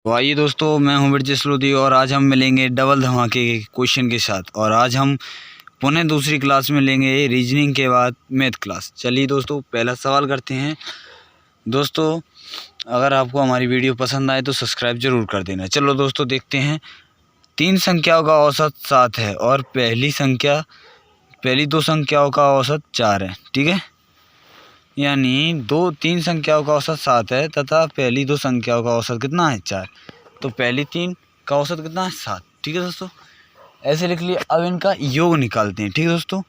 तो आइए दोस्तों, मैं हूं ब्रजेश लोधी और आज हम मिलेंगे डबल धमाके के क्वेश्चन के साथ। और आज हम पुनः दूसरी क्लास में लेंगे रीजनिंग के बाद मैथ क्लास। चलिए दोस्तों, पहला सवाल करते हैं। दोस्तों, अगर आपको हमारी वीडियो पसंद आए तो सब्सक्राइब जरूर कर देना। चलो दोस्तों, देखते हैं। 3 संख्याओं का औसत 7 है और पहली दो संख्याओं का औसत 4 है। ठीक है, यानी 3 संख्याओं का औसत 7 है तथा पहली 2 संख्याओं का औसत कितना है, 4। तो पहली 3 का औसत कितना है, 7। ठीक है दोस्तों, ऐसे लिख लिए। अब इनका योग निकालते हैं। ठीक है दोस्तों,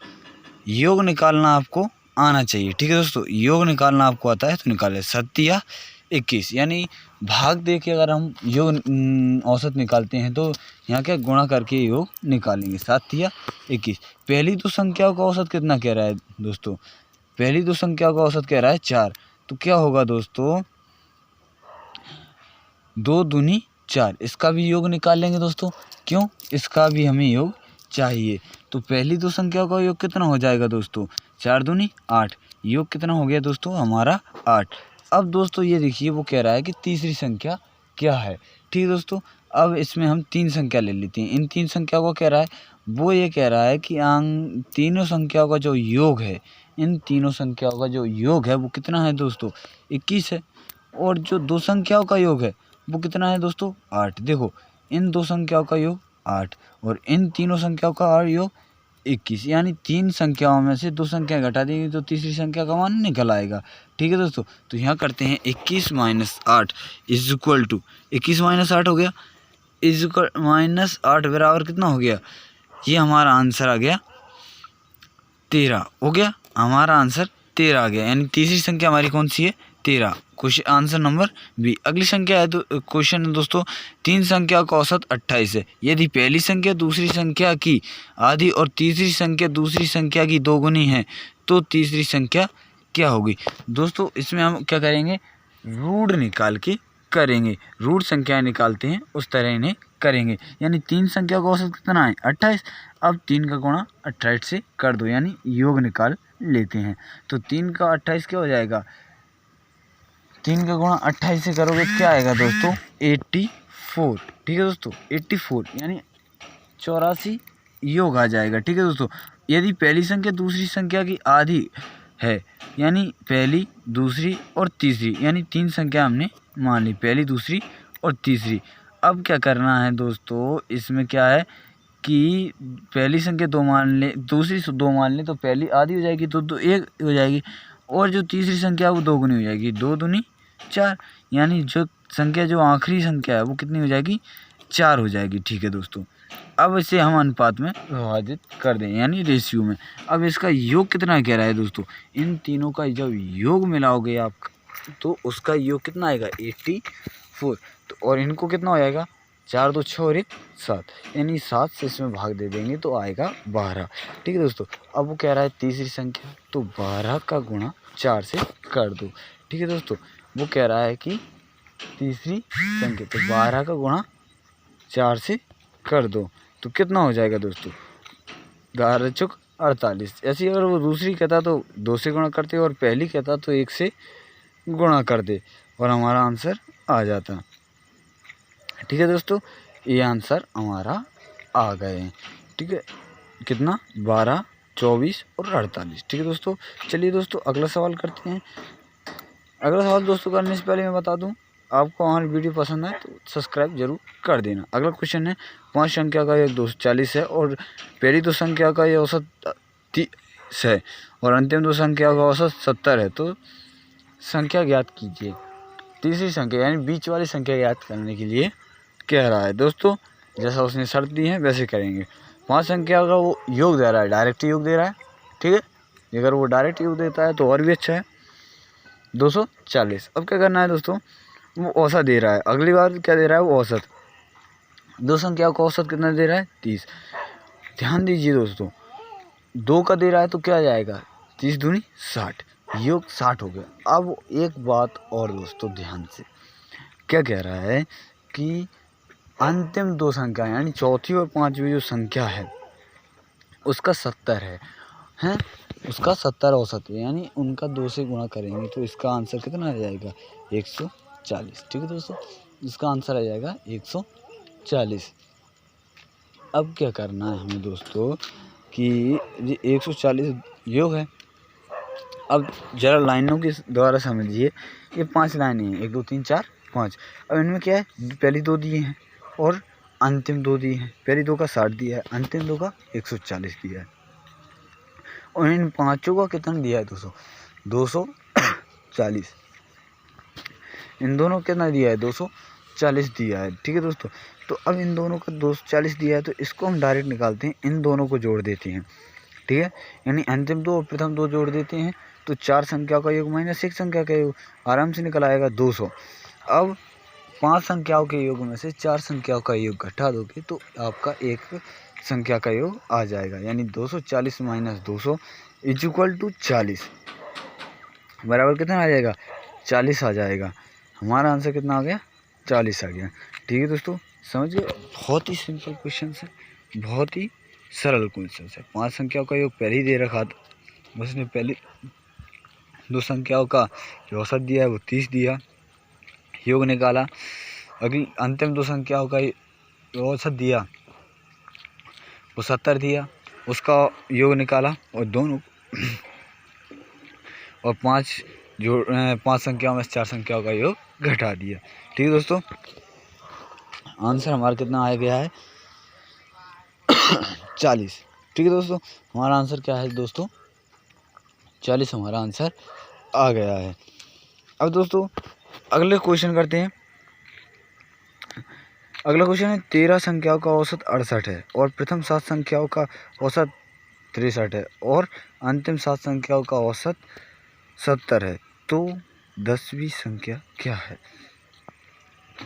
योग निकालना आपको आना चाहिए। ठीक है दोस्तों, योग निकालना आपको आता है तो निकाले। 7 या 21, यानी भाग दे के अगर हम योग औसत निकालते हैं तो यहाँ क्या गुणा करके योग निकालेंगे। 7 या 21। पहली 2 संख्याओं का औसत कितना कह रहा है दोस्तों, पहली 2 संख्याओं का औसत कह रहा है 4। तो क्या होगा दोस्तों, 2 दूनी 4। इसका भी योग निकाल लेंगे दोस्तों। क्यों, इसका भी हमें योग चाहिए। तो पहली 2 संख्याओं का योग कितना हो जाएगा दोस्तों, 4 दूनी 8। योग कितना हो गया दोस्तों हमारा, 8। अब दोस्तों ये देखिए, वो कह रहा है कि तीसरी संख्या क्या है। ठीक है दोस्तों, अब इसमें हम 3 संख्या ले लेते हैं। इन 3 संख्याओं को कह रहा है, वो ये कह रहा है कि तीनों संख्याओं का जो योग है, इन तीनों संख्याओं का जो योग है वो कितना है दोस्तों, 21 है। और जो 2 संख्याओं का योग है वो कितना है दोस्तों, 8। देखो, इन 2 संख्याओं का योग 8 और इन तीनों संख्याओं का योग 21, यानी 3 संख्याओं में से 2 संख्या घटा देंगे तो तीसरी संख्या का मान निकल आएगा। ठीक है दोस्तों, तो यहाँ करते हैं 21 - 8 इज इक्वल टू 21 - 8 हो गया, इज इक्वल -8 बराबर कितना हो गया, ये हमारा आंसर आ गया 13 हो गया। हमारा आंसर 13 आ गया, यानी तीसरी संख्या हमारी कौन सी है, 13। Question answer number b. अगली संख्या है क्वेश्चन है दोस्तों, 3 संख्या का औसत 28 है। यदि पहली संख्या दूसरी संख्या की आधी और तीसरी संख्या दूसरी संख्या की दोगुनी है तो तीसरी संख्या क्या होगी। दोस्तों इसमें हम क्या करेंगे, रूट निकाल के करेंगे। रूट संख्याएं निकालते हैं उस तरह इन्हें करेंगे। यानी 3 संख्या का औसत कितना है, 28। अब 3 का गुणा 28 से कर दो, यानी योग निकाल लेते हैं। तो 3 का 28 क्या हो जाएगा, 3 का गुणा 28 से करोगे तो क्या आएगा दोस्तों, 84। ठीक है दोस्तों, 84 यानी 84 योग आ जाएगा। ठीक है दोस्तों, यदि पहली संख्या दूसरी संख्या की आधी है, यानी पहली दूसरी और तीसरी, यानी 3 संख्या हमने मान ली, पहली दूसरी और तीसरी। अब क्या करना है दोस्तों, इसमें क्या है कि पहली संख्या 2 मान ले, दूसरी 2 मान ले तो पहली आधी हो जाएगी तो 1 हो जाएगी, और जो तीसरी संख्या है वो 2 गुनी हो जाएगी, 2 दूनी 4, यानी जो संख्या जो आखिरी संख्या है वो कितनी हो जाएगी, 4 हो जाएगी। ठीक है दोस्तों, अब इसे हम अनुपात में विभाजित कर दें, यानी रेशियो में। अब इसका योग कितना कह रहा है दोस्तों, इन तीनों का जब योग मिलाओगे आप तो उसका योग कितना आएगा, 84। तो और इनको कितना हो जाएगा, 4 2 6 और 1 7, यानी 7 से इसमें भाग दे देंगे तो आएगा 12। ठीक है दोस्तों, अब वो कह रहा है तीसरी संख्या, तो 12 का गुणा 4 से कर दो। ठीक है दोस्तों, वो कह रहा है कि तीसरी संख्या, तो 12 का गुणा 4 से कर दो तो कितना हो जाएगा दोस्तों, 12 चौक 48। ऐसे अगर वो दूसरी कहता तो 2 से गुणा करते और पहली कहता तो 1 से गुणा कर दे और हमारा आंसर आ जाता। ठीक है दोस्तों, ये आंसर हमारा आ गए। ठीक है, कितना, 12 24 और 48। ठीक है दोस्तों, चलिए दोस्तों अगला सवाल करते हैं। अगला सवाल दोस्तों करने से पहले मैं बता दूं, आपको हमारी वीडियो पसंद है तो सब्सक्राइब जरूर कर देना। अगला क्वेश्चन है, 5 संख्या का योग 240 है और पहली 2 संख्या का ये औसत 30 है और अंतिम 2 संख्या का औसत 70 है। तो संख्या ज्ञात कीजिए। तीसरी संख्या यानी बीच वाली संख्या ज्ञात करने के लिए कह रहा है दोस्तों, जैसा उसने शर्त दी है वैसे करेंगे। 5 संख्या का वो योग दे रहा है, डायरेक्ट योग दे रहा है। ठीक है, अगर वो डायरेक्ट योग देता है तो और भी अच्छा है, 240। अब क्या करना है दोस्तों, वो औसत दे रहा है। अगली बार क्या दे रहा है, वो औसत 2 संख्याओं का औसत कितना दे रहा है, 30। ध्यान दीजिए दोस्तों, 2 का दे रहा है तो क्या आ जाएगा, 30 दूनी 60, योग 60 हो गया। अब एक बात और दोस्तों ध्यान से, क्या कह रहा है कि अंतिम 2 संख्या यानी चौथी और पांचवी जो संख्या है उसका 70 है उसका 70 औसत है, यानी उनका 2 से गुणा करेंगे तो इसका आंसर कितना आ जाएगा, 140। ठीक है दोस्तों, इसका आंसर आ जाएगा 140। अब क्या करना है हमें दोस्तों कि ये 140 योग है। अब जरा लाइनों के द्वारा समझिए, ये 5 लाइनें हैं, 1 2 3 4 5। अब इनमें क्या है, पहली 2 दिए हैं और अंतिम 2 दिए हैं। पहली 2 का 60 दिया है, अंतिम 2 का 140 दिया है। और इन पाँचों का कितना दिया है दोस्तों, 240। इन दोनों कितना दिया है, 240 दिया है। ठीक है दोस्तों, तो अब इन दोनों का 240 दिया है, तो इसको हम डायरेक्ट निकालते हैं, इन दोनों को जोड़ देते हैं। ठीक है, यानी अंतिम 2 और प्रथम 2 जोड़ देते हैं, तो 4 संख्याओं का योग माइनस 1 संख्या का योग आराम से निकल आएगा 200। अब 5 संख्याओं के योग में से 4 संख्याओं का योग घटा दोगे तो आपका एक संख्या का योग आ जाएगा, यानी 240 माइनस 200 इज इक्वल टू 40 बराबर कितना आ जाएगा, 40 आ जाएगा। हमारा आंसर कितना आ गया, 40 आ गया। ठीक है दोस्तों, समझ गए, बहुत ही सिंपल क्वेश्चन है, बहुत ही सरल क्वेश्चन है। 5 संख्याओं का योग पहले ही दे रखा था, उसने पहली 2 संख्याओं का जो औसत दिया है वो 30 दिया, योग निकाला। अगली अंतिम 2 संख्याओं का औसत दिया वो 70 दिया, उसका योग निकाला और दोनों और 5 संख्याओं में से 4 संख्याओं का योग घटा दिया। ठीक है दोस्तों, आंसर हमारा कितना आ गया है, 40। ठीक है दोस्तों, हमारा आंसर क्या है दोस्तों, 40 हमारा आंसर आ गया है। अब दोस्तों अगले क्वेश्चन करते हैं। अगला क्वेश्चन है, 13 संख्याओं का औसत 68 है और प्रथम 7 संख्याओं का औसत 63 है और अंतिम 7 संख्याओं का औसत 70 है, तो 10वीं संख्या क्या है।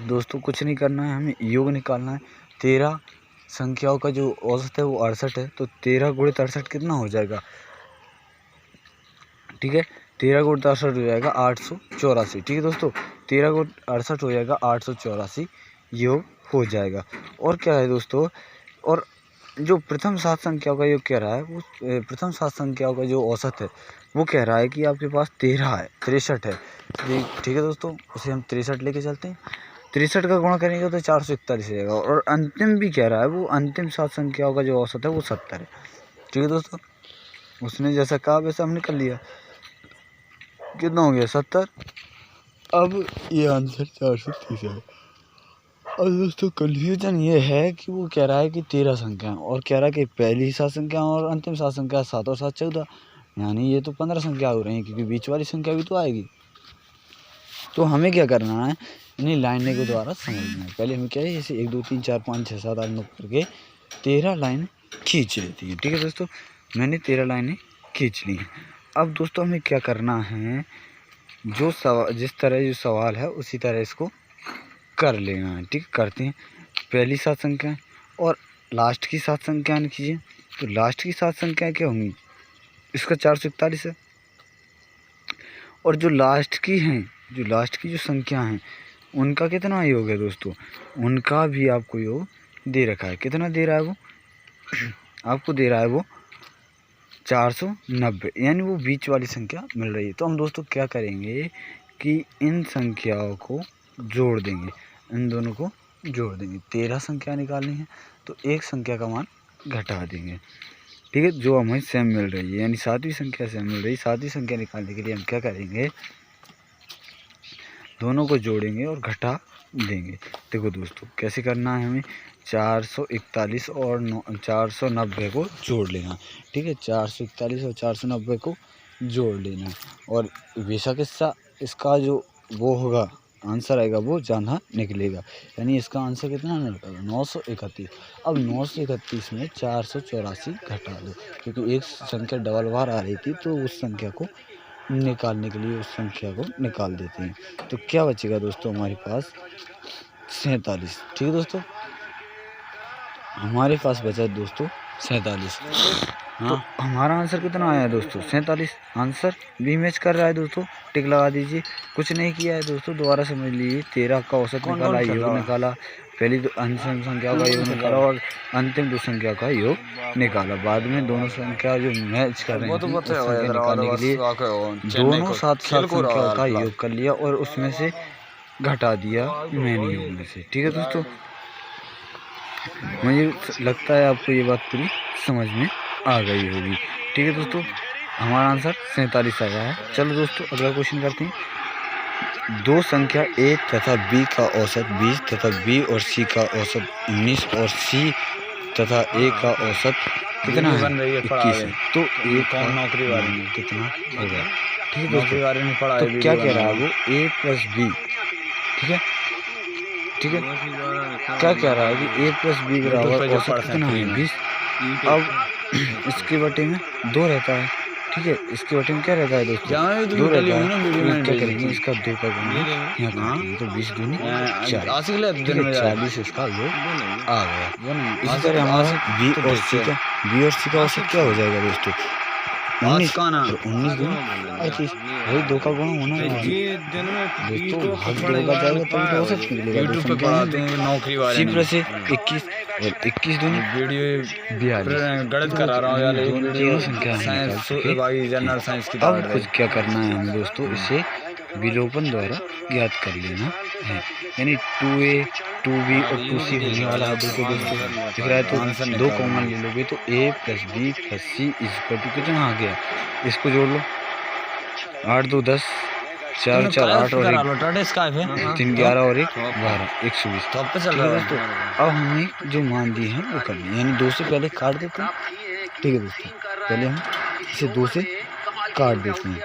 दोस्तों कुछ नहीं करना है, हमें योग निकालना है। 13 संख्याओं का जो औसत है वो 68 है, तो 13 गुणित 68 कितना हो जाएगा, ठीक है, 13 गुणित 68 हो जाएगा 884। ठीक है दोस्तों, 13 गुणित 68 हो जाएगा 884 योग हो जाएगा। और क्या है दोस्तों, और जो प्रथम 7 संख्याओं का योग कह रहा है, वो प्रथम 7 संख्याओं का जो औसत है वो कह रहा है कि आपके पास 13 है, 63 है। ठीक है दोस्तों, उसे हम 63 लेके चलते हैं। 63 का गुणा करेंगे तो 441 हो जाएगा। और अंतिम भी कह रहा है, वो अंतिम 7 संख्याओं का जो औसत है वो 70 है। ठीक है दोस्तों, उसने जैसा कहा वैसा हमने कर लिया। कितना हो गया, 70। अब ये आंसर 430 है। और दोस्तों कन्फ्यूजन ये है कि वो कह रहा है कि 13 संख्या और कह रहा है कि पहली 7 संख्या और अंतिम 7 संख्या 7 और 7 14, यानी ये तो 15 संख्या हो रही है, क्योंकि बीच वाली संख्या भी तो आएगी। तो हमें क्या करना है, इन्हीं लाइनों के द्वारा समझना है। पहले हमें क्या है, जैसे 1 2 3 4 5 6 7 8 9 करके 13 लाइन खींच लेती है। ठीक है दोस्तों, मैंने 13 लाइनें खींच ली हैं। अब दोस्तों हमें क्या करना है, जो जिस तरह जो सवाल है उसी तरह इसको कर लेना है। ठीक, करते हैं। पहली 7 संख्या और लास्ट की 7 संख्या कीजिए, तो लास्ट की 7 संख्याएँ क्या होंगी, इसका 441 है। और जो लास्ट की हैं, जो लास्ट की जो संख्या हैं उनका कितना योग है दोस्तों, उनका भी आपको योग दे रखा है। कितना दे रहा है वो आपको दे रहा है वो 490, यानी वो बीच वाली संख्या मिल रही है। तो हम दोस्तों क्या करेंगे कि इन संख्याओं को जोड़ देंगे, इन दोनों को जोड़ देंगे। 13 संख्या निकालनी है तो एक संख्या का मान घटा देंगे। ठीक है, जो हमें सेम मिल रही है, यानी 7वीं संख्या सेम मिल रही है। 7वीं संख्या निकालने के लिए हम क्या करेंगे, दोनों को जोड़ेंगे और घटा देंगे। देखो दोस्तों कैसे करना है, हमें 441 और 490 को जोड़ लेना। ठीक है, 441 और 490 को जोड़ लेना, और बेशक इसका जो वो होगा आंसर आएगा वो ज़्यादा निकलेगा, यानी इसका आंसर कितना निकलेगा, 931। अब 931 में 484 घटा दो, क्योंकि एक संख्या डबल बार आ रही थी, तो उस संख्या को निकालने के लिए उस संख्या को निकाल देते हैं। तो क्या बचेगा दोस्तों, हमारे पास 47। ठीक है दोस्तों, हमारे पास बचा दोस्तों 47। हाँ, तो हमारा आंसर कितना आया है दोस्तों, 47। आंसर भी मैच कर रहा है दोस्तों, टिक लगा दीजिए। कुछ नहीं किया है दोस्तों, दोबारा समझ लीजिए। 13 का औसत निकाला, योग निकाला, पहली अंतिम संख्या का योग निकाला और अंतिम 2 संख्या का योग निकाला। बाद में दोनों संख्या जो मैच कर रहे हैं निकालने के लिए दोनों 7 संख्या का योग कर लिया और उसमें से घटा दिया मैंने योग में से। ठीक है दोस्तों, मुझे लगता है आपको ये बात पूरी समझ में आ गई होगी। ठीक है दोस्तों, हमारा आंसर 47 आया है। चलो दोस्तों अगला क्वेश्चन करते हैं। दो संख्या ए तथा बी का औसत 20 तथा बी और सी का औसत 19 और सी तथा ए का औसत कितना है? 21 है। तो ए कौन नौकरी वाले में कितना होगा? ठीक है दोस्तों, बारे में पढ़ा तो क्या कह रहा है वो ए प्लस बी। ठीक है, ठीक है, क्या कह रहा है कि ए प्लस बी बराबर औसत कितना है? 20। अब इसके बटे में 2 रहता है। ठीक है, इसके बटे में क्या रहता है दोस्तों? 2 रहता है। क्या करेंगे, इसका 2 का गुणा यहाँ करेंगे तो 20 दूनी 40 इसका योग आ गया। इसी तरह हमारा बी और सी का औसत क्या हो जाएगा दोस्तों? 19 और 19 दूनी 38। भाई 2 का गुणा होना है दोस्तों, भाग 2 का जाएगा तभी तो औसत निकलेगा। नौकरी वाले सी प्लस 21 और 21 दूनी 42। गणित करा रहा हूँ यार, तीनों संख्या जनरल साइंस की। अब कुछ क्या करना है हमें दोस्तों, इसे विलोपन द्वारा ज्ञात कर लेना है। यानी 2a 2b और 2c होने वाला है बिल्कुल दोस्तों, दिख रहा है। तो 2 कॉमन ले लोगे तो a plus b plus c equal to कितना आ गया? इसको जोड़ लो, 8 2 10, 4 4 8 और 3 11 और 1 12, 120। दोस्तों अब हमने जो मान दिए हैं वो कर लिए, यानी 2 से पहले काट देते हैं। ठीक है दोस्तों, पहले हम इसे 2 से काट देते हैं।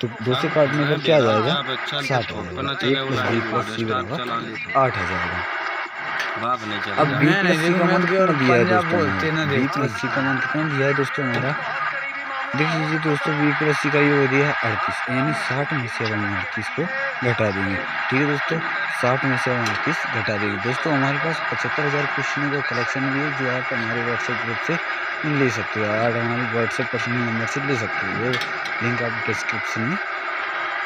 तो 2 से काटने पर क्या जाएगा? 60 हो जाएगा। 1 प्लस बी प्लस सी बराबर 8 आ जाएगा। अब बी प्लस सी का मान कितना दिया है दोस्तों? बी प्लस सी का मान कितना दिया है दोस्तों हमारा? देख लीजिए दोस्तों, बी प्लस सी का योग दिया है 38, यानी 60 में से हम 38 को घटा देंगे। ठीक है दोस्तों, 60 में से हम 38 घटा देंगे। दोस्तों हमारे पास 75,000 क्वेश्चनों का कलेक्शन भी है जो आप हमारे व्हाट्सएप ग्रुप से ले सकते हो। आप हमारे व्हाट्सएप पर्सनल नंबर से ले सकते हो, वो लिंक आपको डिस्क्रिप्शन में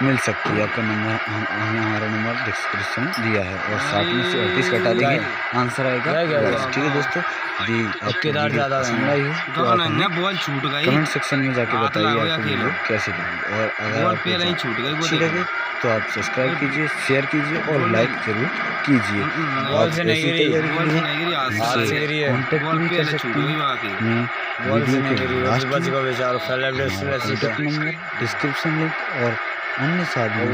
मिल सकती है। आपका नंबर हमने हमारा नंबर डिस्क्रिप्शन में दिया है। और 60 में से 38 घटा देंगे, आंसर आएगा 22। ठीक है दोस्तों, दी आपकी ज़्यादा पसंद आई हो तो आप कमेंट सेक्शन में जाके बताइए आपको वीडियो कैसे लगी। और अगर आपको अच्छी लगे तो आप सब्सक्राइब कीजिए, शेयर कीजिए और लाइक जरूर कीजिए। आप ऐसी तैयारी के लिए कॉन्टेक्ट भी कर सकते हैं। मैं वीडियो के last contact number, description link और अन्य साधनों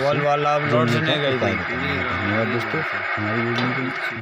से धन्यवाद दोस्तों हमारी वीडियो को